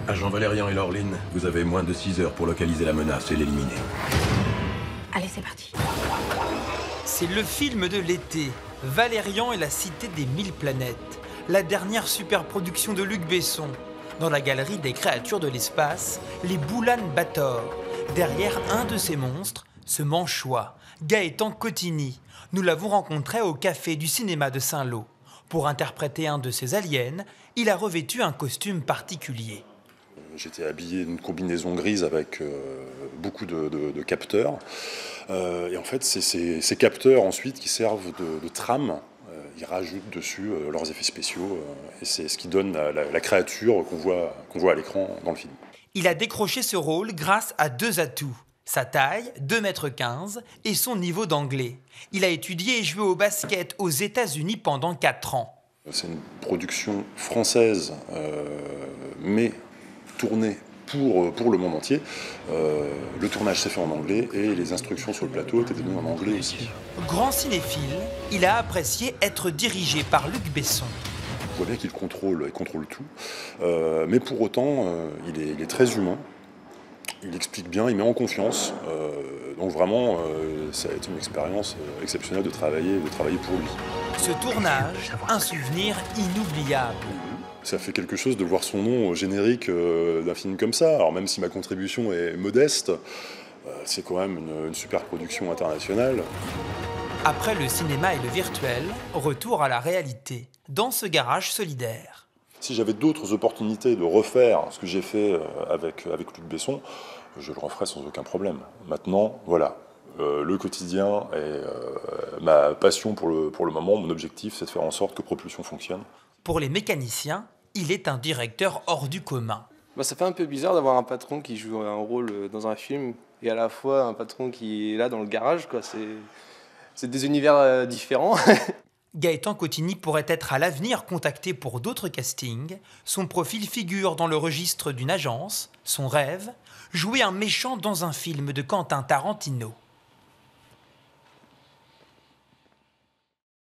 Agent Valérian et Laureline, vous avez moins de 6 heures pour localiser la menace et l'éliminer. Allez, c'est parti. C'est le film de l'été, Valérian et la cité des 1000 planètes, la dernière superproduction de Luc Besson. Dans la galerie des créatures de l'espace, les Boulan Bator. Derrière un de ces monstres, ce manchois, Gaëtan Cotigny. Nous l'avons rencontré au Café du cinéma de Saint-Lô. Pour interpréter un de ces aliens, il a revêtu un costume particulier. J'étais habillé d'une combinaison grise avec beaucoup de capteurs. Et en fait, c'est ces capteurs ensuite qui servent de trame. Ils rajoutent dessus leurs effets spéciaux. Et c'est ce qui donne la créature qu'on voit à l'écran dans le film. Il a décroché ce rôle grâce à 2 atouts. Sa taille, 2,15 m, et son niveau d'anglais. Il a étudié et joué au basket aux États-Unis pendant 4 ans. C'est une production française, mais tournée pour le monde entier. Le tournage s'est fait en anglais et les instructions sur le plateau étaient données en anglais aussi. Grand cinéphile, il a apprécié être dirigé par Luc Besson. On voit bien qu'il contrôle tout, mais pour autant, il est très humain. Il explique bien, il met en confiance. Donc vraiment, ça a été une expérience exceptionnelle de travailler pour lui. Ce tournage, un souvenir inoubliable. Ça fait quelque chose de voir son nom au générique d'un film comme ça. Alors même si ma contribution est modeste, c'est quand même une super production internationale. Après le cinéma et le virtuel, retour à la réalité, dans ce garage solidaire. Si j'avais d'autres opportunités de refaire ce que j'ai fait avec Luc Besson, je le referais sans aucun problème. Maintenant, voilà, le quotidien et ma passion pour le moment, mon objectif, c'est de faire en sorte que Propulsion fonctionne. Pour les mécaniciens, il est un directeur hors du commun. Ça fait un peu bizarre d'avoir un patron qui joue un rôle dans un film et à la fois un patron qui est là dans le garage, quoi. C'est des univers différents. Gaëtan Cotigny pourrait être à l'avenir contacté pour d'autres castings. Son profil figure dans le registre d'une agence. Son rêve, jouer un méchant dans un film de Quentin Tarantino.